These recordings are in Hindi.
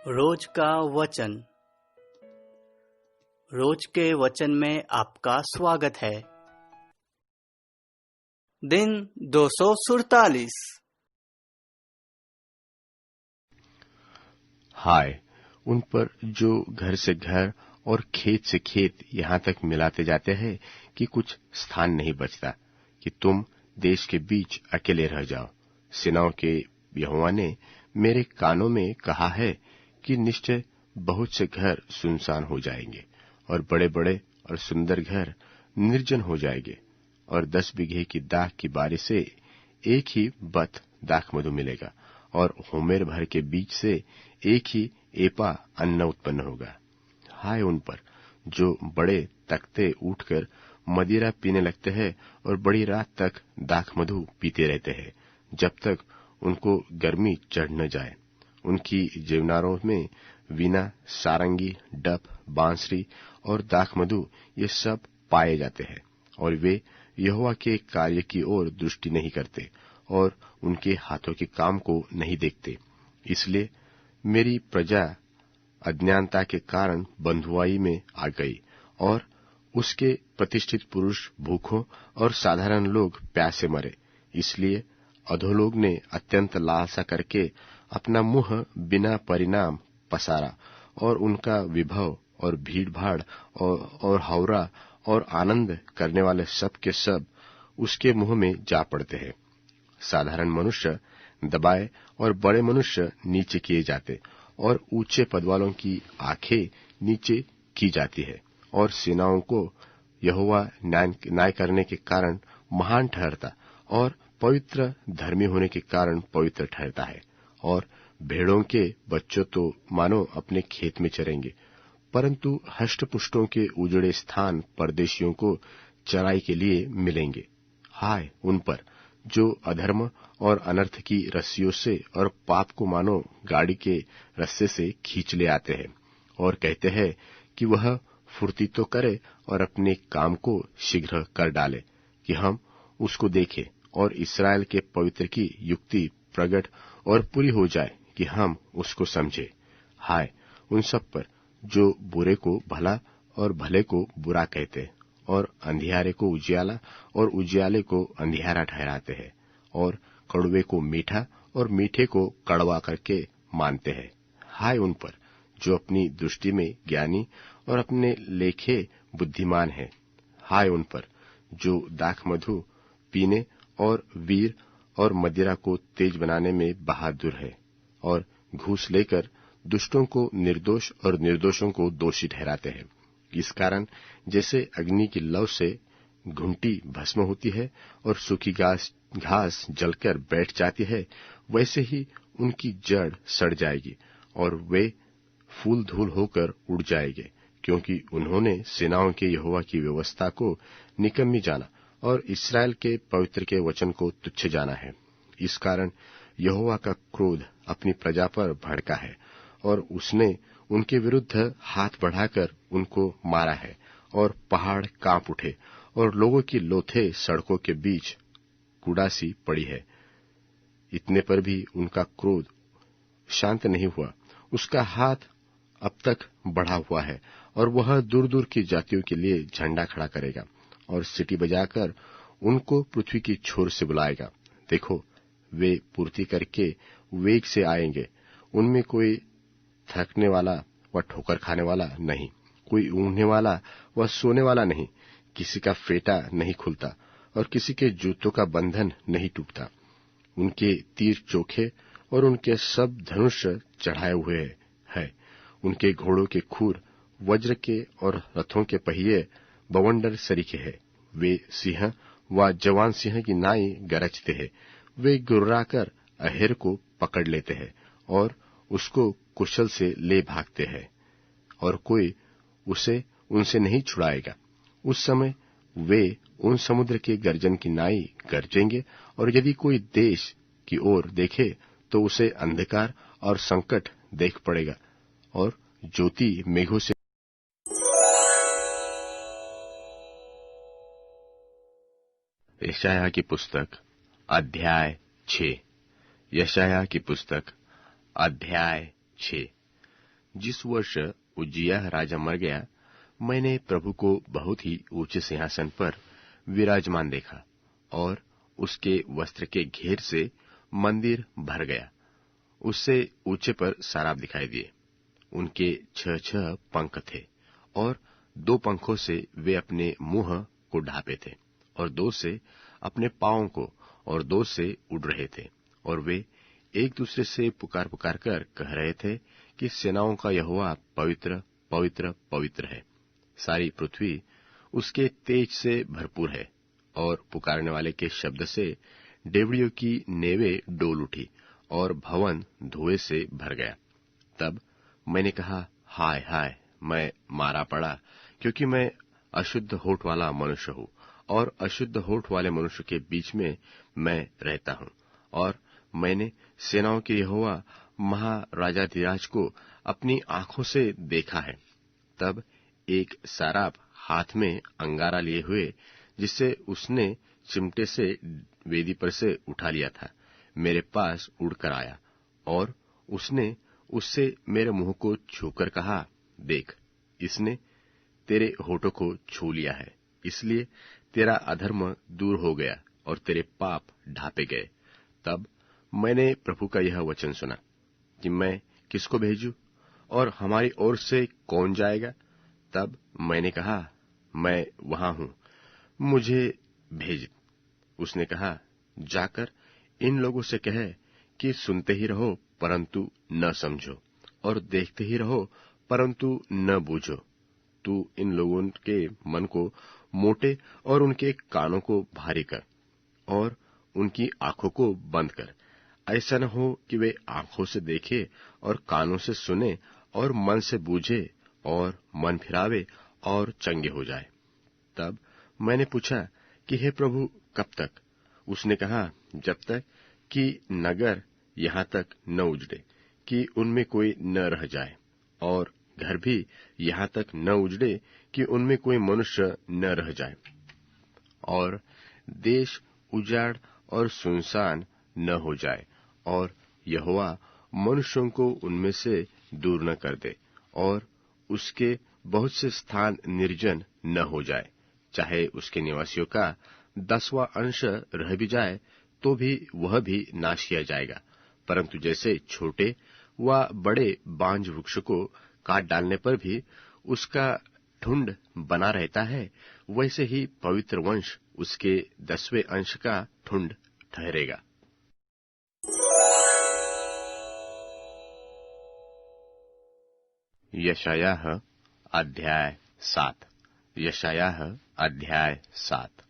रोज का वचन। रोज के वचन में आपका स्वागत है। दिन 247। हाय उन पर जो घर से घर और खेत से खेत यहाँ तक मिलाते जाते हैं कि कुछ स्थान नहीं बचता, कि तुम देश के बीच अकेले रह जाओ। सेनाओं के यहोवा ने मेरे कानों में कहा है कि निश्चय बहुत से घर सुनसान हो जाएंगे और बड़े बड़े और सुंदर घर निर्जन हो जाएंगे, और 10 बीघे की दाख की बारी से एक ही बत दाख मधु मिलेगा, और होमेर भर के बीच से एक ही एपा अन्न उत्पन्न होगा। हाय उन पर जो बड़े तख्ते उठकर मदिरा पीने लगते हैं और बड़ी रात तक दाख मधु पीते रहते हैं, जब तक उनको गर्मी चढ़ न जाए। उनकी जीवनारों में वीणा, सारंगी, डप, बांसुरी और दाख मधु ये सब पाए जाते हैं, और वे यहोवा के कार्य की ओर दृष्टि नहीं करते और उनके हाथों के काम को नहीं देखते। इसलिए मेरी प्रजा अज्ञानता के कारण बंधुआई में आ गई, और उसके प्रतिष्ठित पुरुष भूखों और साधारण लोग प्यासे मरे। इसलिए अधोलोग ने अत्यंत लालसा करके अपना मुंह बिना परिणाम पसारा, और उनका विभव और भीड़ भाड़ और हौरा और आनंद करने वाले सब के सब उसके मुंह में जा पड़ते हैं। साधारण मनुष्य दबाए और बड़े मनुष्य नीचे किए जाते, और ऊंचे पद वालों की आंखें नीचे की जाती है, और सेनाओं को यहोवा न्याय करने के कारण महान ठहरता और पवित्र धर्मी होने के कारण पवित्र ठहरता है। और भेड़ों के बच्चों तो मानो अपने खेत में चरेंगे, परंतु हष्टपुष्टों के उजड़े स्थान परदेशियों को चराई के लिए मिलेंगे। हाय उन पर जो अधर्म और अनर्थ की रस्सियों से और पाप को मानो गाड़ी के रस्से से खींच ले आते हैं, और कहते हैं कि वह फुर्ती तो करे और अपने काम को शीघ्र कर डाले, कि हम उसको देखें और इस्राएल के पवित्र की युक्ति प्रगट और पूरी हो जाए, कि हम उसको समझे। हाय उन सब पर जो बुरे को भला और भले को बुरा कहते, और अंधियारे को उजियाला और उजियाले को अंधियारा ठहराते हैं, और कड़वे को मीठा और मीठे को कड़वा करके मानते हैं। हाय उन पर जो अपनी दृष्टि में ज्ञानी और अपने लेखे बुद्धिमान है। हाय उन पर जो दाख मधु पीने और वीर और मदिरा को तेज बनाने में बहादुर है, और घूस लेकर दुष्टों को निर्दोष और निर्दोषों को दोषी ठहराते हैं। इस कारण जैसे अग्नि की लौ से घुंटी भस्म होती है और सूखी घास जलकर बैठ जाती है, वैसे ही उनकी जड़ सड़ जाएगी और वे फूल धूल होकर उड़ जाएंगे, क्योंकि उन्होंने सेनाओं के यहोवा की व्यवस्था को निकम्मी जाना और इस्राएल के पवित्र के वचन को तुच्छ जाना है। इस कारण यहोवा का क्रोध अपनी प्रजा पर भड़का है, और उसने उनके विरुद्ध हाथ बढ़ाकर उनको मारा है, और पहाड़ कांप उठे और लोगों की लोथें सड़कों के बीच कुड़ासी पड़ी है। इतने पर भी उनका क्रोध शांत नहीं हुआ। उसका हाथ अब तक बढ़ा हुआ है, और वह दूर दूर की जातियों के लिए झंडा खड़ा करेगा और सीटी बजाकर उनको पृथ्वी की छोर से बुलाएगा। देखो, वे पूर्ति करके वेग से आएंगे। उनमें कोई थकने वाला व ठोकर खाने वाला नहीं, कोई ऊँघने वाला व सोने वाला नहीं। किसी का फेटा नहीं खुलता और किसी के जूतों का बंधन नहीं टूटता। उनके तीर चोखे और उनके सब धनुष चढ़ाए हुए हैं। उनके घोड़ों के खूर वज्र के और रथों के पहिए बवंडर सरीखे हैं। वे सिंह व जवान सिंह की नाई गरजते हैं। वे गुर्राकर अहेर को पकड़ लेते हैं और उसको कुशल से ले भागते हैं, और कोई उसे उनसे नहीं छुड़ाएगा। उस समय वे उन समुद्र के गर्जन की नाई गरजेंगे, और यदि कोई देश की ओर देखे तो उसे अंधकार और संकट देख पड़ेगा, और ज्योति मेघों से। यशायाह की पुस्तक अध्याय 6। यशायाह की पुस्तक अध्याय 6। जिस वर्ष उज्जियाह राजा मर गया, मैंने प्रभु को बहुत ही ऊंचे सिंहासन पर विराजमान देखा और उसके वस्त्र के घेर से मंदिर भर गया। उससे ऊंचे पर सराब दिखाई दिए। उनके 6 पंख थे और 2 पंखों से वे अपने मुंह को ढांपे थे और 2 से अपने पांवों को और 2 से उड़ रहे थे। और वे एक दूसरे से पुकार पुकार कर कह रहे थे कि सेनाओं का यहोवा पवित्र पवित्र पवित्र है, सारी पृथ्वी उसके तेज से भरपूर है। और पुकारने वाले के शब्द से डेवड़ियों की नेवें डोल उठी और भवन धुएं से भर गया। तब मैंने कहा, हाय हाय, मैं मारा पड़ा, क्योंकि मैं अशुद्ध होठ वाला मनुष्य हूँ और अशुद्ध होठ वाले मनुष्य के बीच में मैं रहता हूँ। और मैंने सेनाओं के यहोवा महाराजाधिराज को अपनी आंखों से देखा है। तब एक साराप हाथ में अंगारा लिए हुए, जिसे उसने चिमटे से वेदी पर से उठा लिया था, मेरे पास उड़कर आया और उसने उससे मेरे मुंह को छूकर कहा, देख, इसने तेरे होठों को छू लिया है, इसलिए तेरा अधर्म दूर हो गया और तेरे पाप ढांपे गए। तब मैंने प्रभु का यह वचन सुना कि मैं किसको भेजूं और हमारी ओर से कौन जाएगा। तब मैंने कहा, मैं वहां हूं, मुझे भेज। उसने कहा, जाकर इन लोगों से कह कि सुनते ही रहो परंतु न समझो, और देखते ही रहो परंतु न बूझो। तू इन लोगों के मन को मोटे और उनके कानों को भारी कर और उनकी आंखों को बंद कर। ऐसा न हो कि वे आंखों से देखे और कानों से सुने और मन से बूझे और मन फिरावे और चंगे हो जाए। तब मैंने पूछा कि हे प्रभु, कब तक? उसने कहा, जब तक कि नगर यहाँ तक न उजड़े कि उनमें कोई न रह जाए, और घर भी यहाँ तक न उजड़े कि उनमें कोई मनुष्य न रह जाए, और देश उजाड़ और सुनसान न हो जाए, और यहोवा मनुष्यों को उनमें से दूर न कर दे, और उसके बहुत से स्थान निर्जन न हो जाए। चाहे उसके निवासियों का 10वां अंश रह भी जाए तो भी वह भी नाश किया जाएगा। परंतु जैसे छोटे व बड़े बांज वृक्ष को काट डालने पर भी उसका ठुंड बना रहता है, वैसे ही पवित्र वंश उसके 10वें अंश का ठुंड ठहरेगा। यशायाह अध्याय 7। यशायाह अध्याय 7।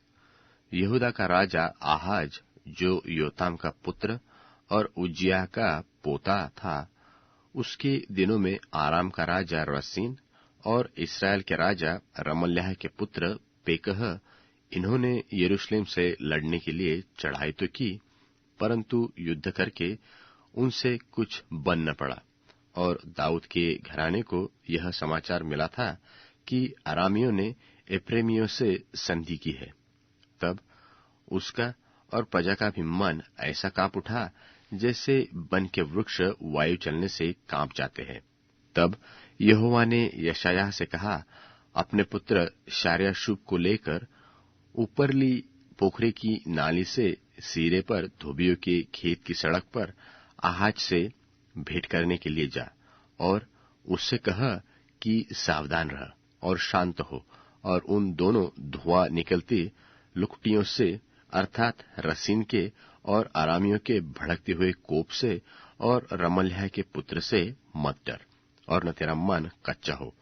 यहूदा का राजा आहाज, जो योताम का पुत्र और उज्जियाह का पोता था, उसके दिनों में आराम का राजा रसीन और इस्राएल के राजा रमल्याह के पुत्र पेकह, इन्होंने यरूशलेम से लड़ने के लिए चढ़ाई तो की, परंतु युद्ध करके उनसे कुछ बन न पड़ा। और दाऊद के घराने को यह समाचार मिला था कि अरामियों ने एप्रेमियों से संधि की है। तब उसका और प्रजा का भी मन ऐसा कांप उठा जैसे वन के वृक्ष वायु चलने से कांप जाते हैं। तब यहोवा ने यशायाह से कहा, अपने पुत्र शार्याशूब को लेकर ऊपरली पोखरे की नाली से सीरे पर धोबियों के खेत की सड़क पर आहाज से भेंट करने के लिए जा, और उससे कह कि सावधान रह और शांत हो, और उन दोनों धुआं निकलती लुकटियों से, अर्थात रसीन के और आरामियों के भड़कते हुए कोप से और रमल्याह के पुत्र से मत डर, और न तेरा मन कच्चा हो,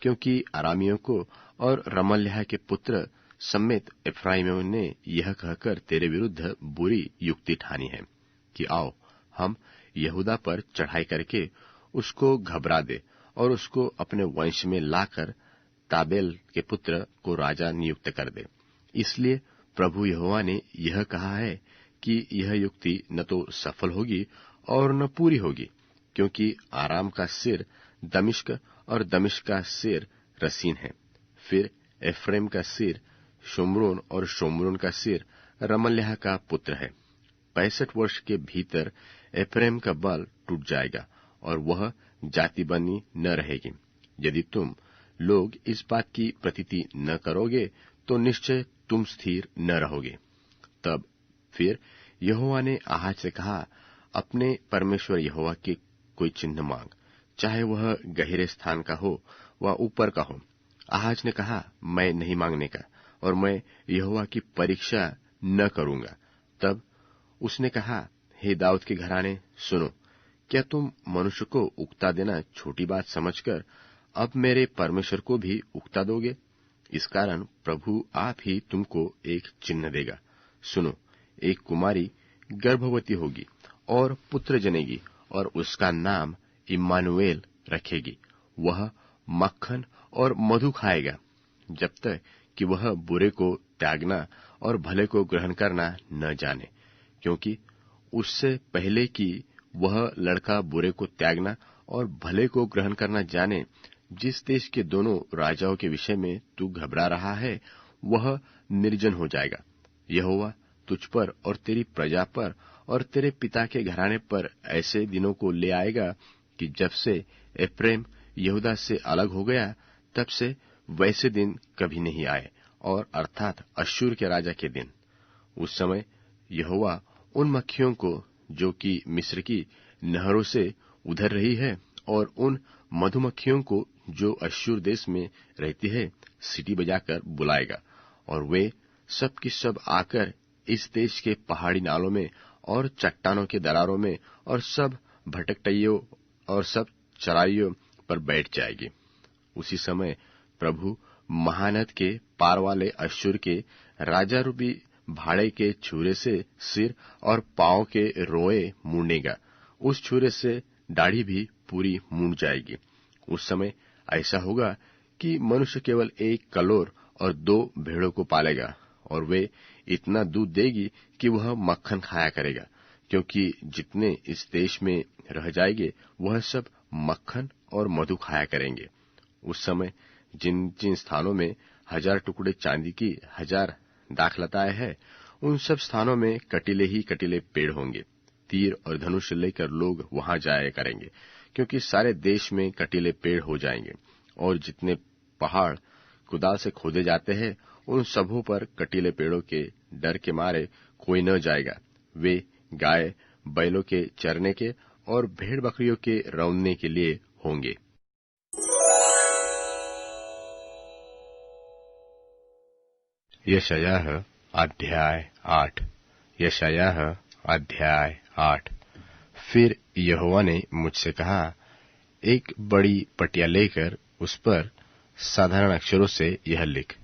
क्योंकि आरामियों को और रमल्याह के पुत्र समेत एफ्राइमियों ने यह कहकर तेरे विरुद्ध बुरी युक्ति ठानी है कि आओ, हम यहूदा पर चढ़ाई करके उसको घबरा दे और उसको अपने वंश में लाकर ताबेल के पुत्र को राजा नियुक्त कर दे। इसलिए प्रभु यहोवा ने यह कहा है कि यह युक्ति न तो सफल होगी और न पूरी होगी, क्योंकि आराम का सिर दमिश्क और दमिश्क का सिर रसीन है। फिर एफ्रेम का सिर शोम्रोन और शोम्रोन का सिर रमल्याह का पुत्र है। 65 वर्ष के भीतर एफ्रेम का बल टूट जाएगा और वह जाति बनी न रहेगी। यदि तुम लोग इस बात की प्रतीति न करोगे तो निश्चय तुम स्थिर न रहोगे। तब फिर यहोवा ने आहाज से कहा, अपने परमेश्वर यहोवा के कोई चिन्ह मांग, चाहे वह गहरे स्थान का हो व ऊपर का हो। आहाज ने कहा, मैं नहीं मांगने का, और मैं यहोवा की परीक्षा न करूंगा। तब उसने कहा, हे दाऊद के घराने, सुनो, क्या तुम मनुष्य को उकता देना छोटी बात समझकर अब मेरे परमेश्वर को भी उकता दोगे? इस कारण प्रभु आप ही तुमको एक चिन्ह देगा। सुनो, एक कुमारी गर्भवती होगी और पुत्र जनेगी, और उसका नाम इम्मानुएल रखेगी। वह मक्खन और मधु खाएगा, जब तक कि वह बुरे को त्यागना और भले को ग्रहण करना न जाने, क्योंकि उससे पहले कि वह लड़का बुरे को त्यागना और भले को ग्रहण करना जाने, जिस देश के दोनों राजाओं के विषय में तू घबरा रहा है, वह निर्जन हो जाएगा। यहोवा तुझ पर और तेरी प्रजा पर और तेरे पिता के घराने पर ऐसे दिनों को ले आएगा कि जब से एफ्रेम यहूदा से अलग हो गया, तब से वैसे दिन कभी नहीं आए, और अर्थात अश्शूर के राजा के दिन। उस समय यहोवा उन मक्खियों को, जो कि मिस्र की नहरों से उधर रही है, और उन मधुमक्खियों को, जो अश्शूर देश में रहती है, सीटी बजाकर बुलाएगा, और वे सब की सब आकर इस देश के पहाड़ी नालों में और चट्टानों के दरारों में और सब भटकटइयों और सब चराइयों पर बैठ जाएगी। उसी समय प्रभु महानद के पार वाले अश्शूर के राजा रूपी भाड़े के छुरे से सिर और पांव के रोए मुड़ेगा। उस छुरे से दाढ़ी भी पूरी मुड़ जाएगी। उस समय ऐसा होगा कि मनुष्य केवल एक कलोर और 2 भेड़ों को पालेगा, और वे इतना दूध देगी कि वह मक्खन खाया करेगा, क्योंकि जितने इस देश में रह जाएंगे वह सब मक्खन और मधु खाया करेंगे। उस समय जिन जिन स्थानों में 1000 टुकड़े चांदी की 1000 दाखलताएं हैं, उन सब स्थानों में कटीले ही कटीले पेड़ होंगे। तीर और धनुष लेकर लोग वहां जाया करेंगे, क्योंकि सारे देश में कटीले पेड़ हो जाएंगे। और जितने पहाड़ कुदाल से खोदे जाते हैं, उन सबों पर कटीले पेड़ों के डर के मारे कोई न जाएगा। वे गाय बैलों के चरने के और भेड़ बकरियों के रौंदने के लिए होंगे। यशायाह अध्याय 8। यशायाह अध्याय 8। फिर यहोवा ने मुझसे कहा, एक बड़ी पटिया लेकर उस पर साधारण अक्षरों से यह लिख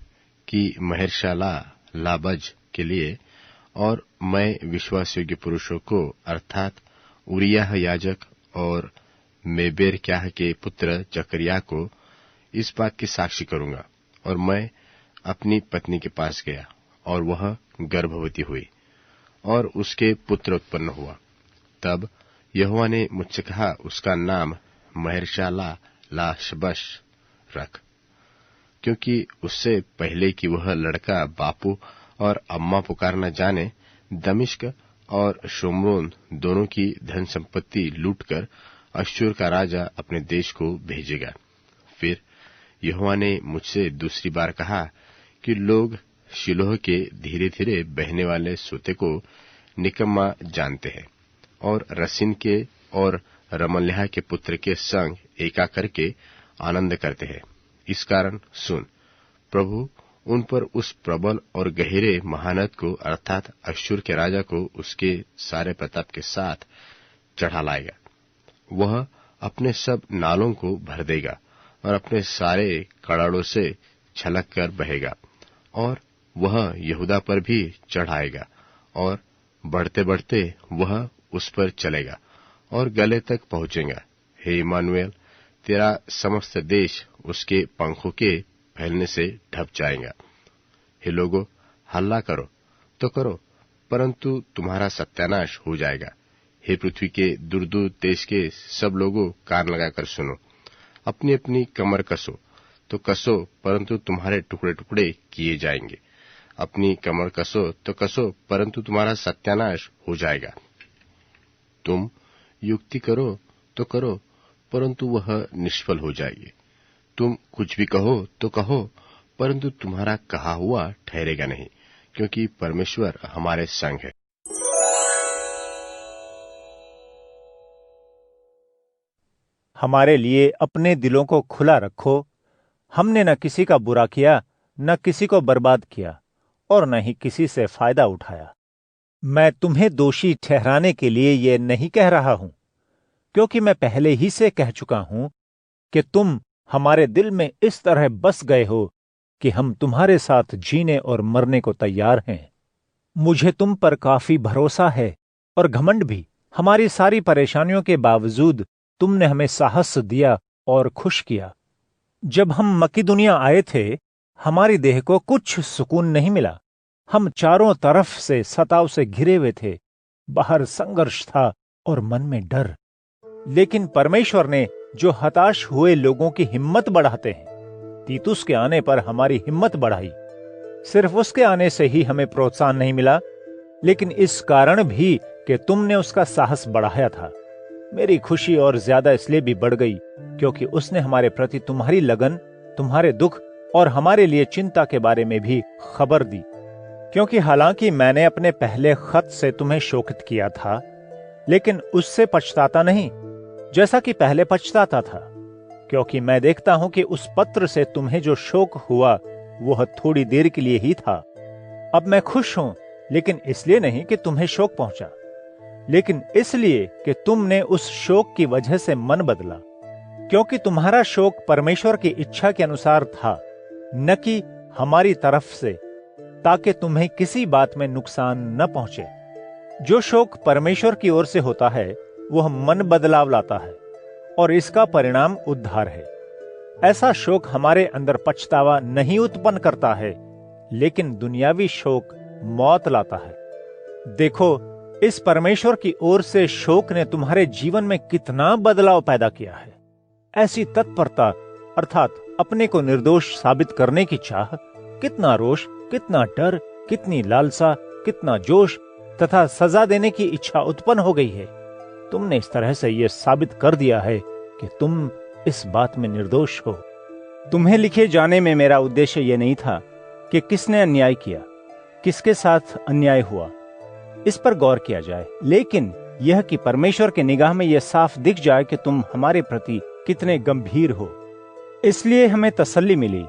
कि महर्शाला लाबज के लिए, और मैं विश्वासयोग्य पुरुषों को अर्थात उरिय्याह याजक और मेबेरक्याह के पुत्र जकरिया को इस बात की साक्षी करूंगा। और मैं अपनी पत्नी के पास गया, और वह गर्भवती हुई, और उसके पुत्र उत्पन्न हुआ। तब यहोवा ने मुझसे कहा, उसका नाम महर्शाला लाशबश रख, क्योंकि उससे पहले कि वह लड़का बापू और अम्मा पुकारना जाने, दमिश्क और शोम्रोन दोनों की धन संपत्ति लूटकर अश्शूर का राजा अपने देश को भेजेगा। फिर यहोवा ने मुझसे दूसरी बार कहा कि लोग शिलोह के धीरे धीरे बहने वाले सोते को निकम्मा जानते हैं, और रसीन के और रमल्याह के पुत्र के संग एका करके आनंद करते हैं। इस कारण सुन, प्रभु उन पर उस प्रबल और गहरे महानद को अर्थात अश्शूर के राजा को उसके सारे प्रताप के साथ चढ़ा लाएगा। वह अपने सब नालों को भर देगा और अपने सारे कड़ाड़ों से छलक कर बहेगा, और वह यहूदा पर भी चढ़ाएगा, और बढ़ते बढ़ते वह उस पर चलेगा और गले तक पहुंचेगा। हे इम्मानुएल, तेरा समस्त देश उसके पंखों के फैलने से ढप जाएगा। हे लोगों, हल्ला करो तो करो, परंतु तुम्हारा सत्यानाश हो जाएगा। हे पृथ्वी के दूर दूर देश के सब लोगों, कान लगाकर सुनो। अपनी अपनी कमर कसो तो कसो, परंतु तुम्हारे टुकड़े टुकड़े किए जाएंगे। अपनी कमर कसो तो कसो, परंतु तुम्हारा सत्यानाश हो जाएगा। तुम युक्ति करो तो करो, परंतु वह निष्फल हो जाएगी। तुम कुछ भी कहो तो कहो, परंतु तुम्हारा कहा हुआ ठहरेगा नहीं, क्योंकि परमेश्वर हमारे संग है। हमारे लिए अपने दिलों को खुला रखो। हमने न किसी का बुरा किया, न किसी को बर्बाद किया, और न ही किसी से फायदा उठाया। मैं तुम्हें दोषी ठहराने के लिए ये नहीं कह रहा हूं, क्योंकि मैं पहले ही से कह चुका हूं कि तुम हमारे दिल में इस तरह बस गए हो कि हम तुम्हारे साथ जीने और मरने को तैयार हैं। मुझे तुम पर काफी भरोसा है और घमंड भी। हमारी सारी परेशानियों के बावजूद तुमने हमें साहस दिया और खुश किया। जब हम मकिदुनिया आए थे, हमारी देह को कुछ सुकून नहीं मिला। हम चारों तरफ से सताव से घिरे हुए थे। बाहर संघर्ष था और मन में डर। लेकिन परमेश्वर ने जो हताश हुए लोगों की हिम्मत बढ़ाते हैं, तीतुस के आने पर हमारी हिम्मत बढ़ाई। सिर्फ उसके आने से ही हमें प्रोत्साहन नहीं मिला, लेकिन इस कारण भी कि तुमने उसका साहस बढ़ाया था। मेरी खुशी और ज्यादा इसलिए भी बढ़ गई क्योंकि उसने हमारे प्रति तुम्हारी लगन, तुम्हारे दुख और हमारे लिए चिंता के बारे में भी खबर दी। क्योंकि हालांकि मैंने अपने पहले खत से तुम्हें शोकित किया था, लेकिन उससे पछताता नहीं जैसा कि पहले पछताता था, क्योंकि मैं देखता हूं कि उस पत्र से तुम्हें जो शोक हुआ वह थोड़ी देर के लिए ही था। अब मैं खुश हूं, लेकिन इसलिए नहीं कि तुम्हें शोक पहुंचा, लेकिन इसलिए कि तुमने उस शोक की वजह से मन बदला, क्योंकि तुम्हारा शोक परमेश्वर की इच्छा के अनुसार था, न कि हमारी तरफ से, ताकि तुम्हें किसी बात में नुकसान न पहुंचे। जो शोक परमेश्वर की ओर से होता है वह मन बदलाव लाता है, और इसका परिणाम उद्धार है। ऐसा शोक हमारे अंदर पछतावा नहीं उत्पन्न करता है, लेकिन दुनियावी शोक मौत लाता है। देखो, इस परमेश्वर की ओर से शोक ने तुम्हारे जीवन में कितना बदलाव पैदा किया है। ऐसी तत्परता अर्थात अपने को निर्दोष साबित करने की चाह, कितना रोष, कितना डर, कितनी लालसा, कितना जोश तथा सजा देने की इच्छा उत्पन्न हो गई है। तुमने इस तरह से यह साबित कर दिया है कि तुम इस बात में निर्दोष हो। तुम्हें लिखे जाने में मेरा उद्देश्य यह नहीं था कि किसने अन्याय किया, किसके साथ अन्याय हुआ, इस पर गौर किया जाए, लेकिन यह कि परमेश्वर के निगाह में यह साफ दिख जाए कि तुम हमारे प्रति कितने गंभीर हो। इसलिए हमें तसल्ली मिली।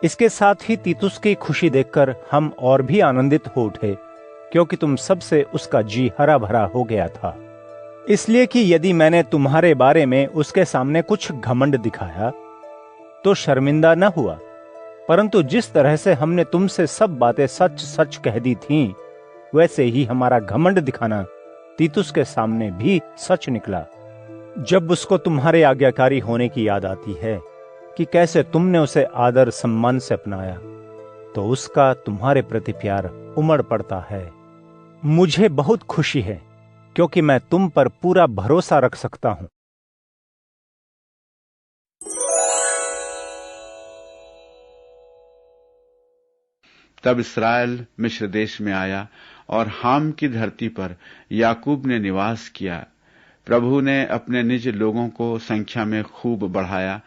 इसके साथ ही तीतुस की खुशी देखकर हम और भी आनंदित हो उठे, क्योंकि तुम सबसे उसका जी हरा भरा हो गया था। इसलिए कि यदि मैंने तुम्हारे बारे में उसके सामने कुछ घमंड दिखाया तो शर्मिंदा न हुआ, परंतु जिस तरह से हमने तुमसे सब बातें सच सच कह दी थीं, वैसे ही हमारा घमंड दिखाना तीतुस के सामने भी सच निकला। जब उसको तुम्हारे आज्ञाकारी होने की याद आती है कि कैसे तुमने उसे आदर सम्मान से अपनाया, तो उसका तुम्हारे प्रति प्यार उमड़ पड़ता है। मुझे बहुत खुशी है, क्योंकि मैं तुम पर पूरा भरोसा रख सकता हूं। तब इस्राएल मिस्र देश में आया और हाम की धरती पर याकूब ने निवास किया। प्रभु ने अपने निज लोगों को संख्या में खूब बढ़ाया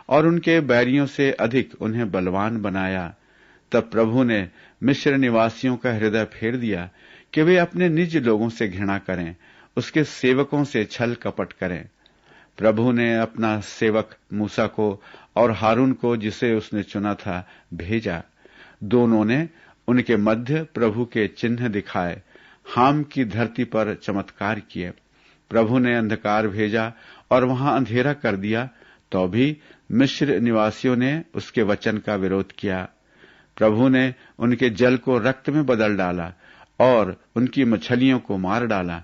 और उनके बैरियों से अधिक उन्हें बलवान बनाया। तब प्रभु ने मिस्र निवासियों का हृदय फेर दिया कि वे अपने निज लोगों से घृणा करें, उसके सेवकों से छल कपट करें। प्रभु ने अपना सेवक मूसा को और हारून को, जिसे उसने चुना था, भेजा। दोनों ने उनके मध्य प्रभु के चिन्ह दिखाए, हाम की धरती पर चमत्कार किए। प्रभु ने अंधकार भेजा और वहां अंधेरा कर दिया, तो भी मिस्र निवासियों ने उसके वचन का विरोध किया। प्रभु ने उनके जल को रक्त में बदल डाला और उनकी मछलियों को मार डाला।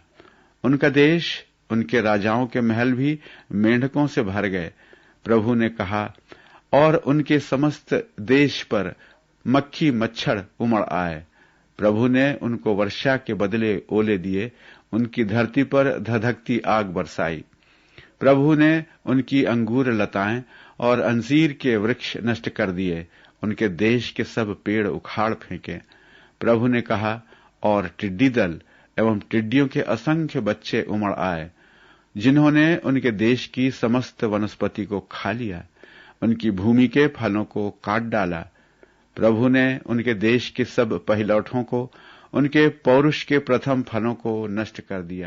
उनका देश, उनके राजाओं के महल भी मेंढकों से भर गए। प्रभु ने कहा, और उनके समस्त देश पर मक्खी मच्छर उमड़ आए। प्रभु ने उनको वर्षा के बदले ओले दिए, उनकी धरती पर धधकती आग बरसाई। प्रभु ने उनकी अंगूर लताएं और अंजीर के वृक्ष नष्ट कर दिए, उनके देश के सब पेड़ उखाड़ फेंके। प्रभु ने कहा, और टिड्डी दल एवं टिड्डियों के असंख्य बच्चे उमड़ आए। जिन्होंने उनके देश की समस्त वनस्पति को खा लिया, उनकी भूमि के फलों को काट डाला। प्रभु ने उनके देश के सब पहिलौठों को, उनके पौरुष के प्रथम फलों को नष्ट कर दिया।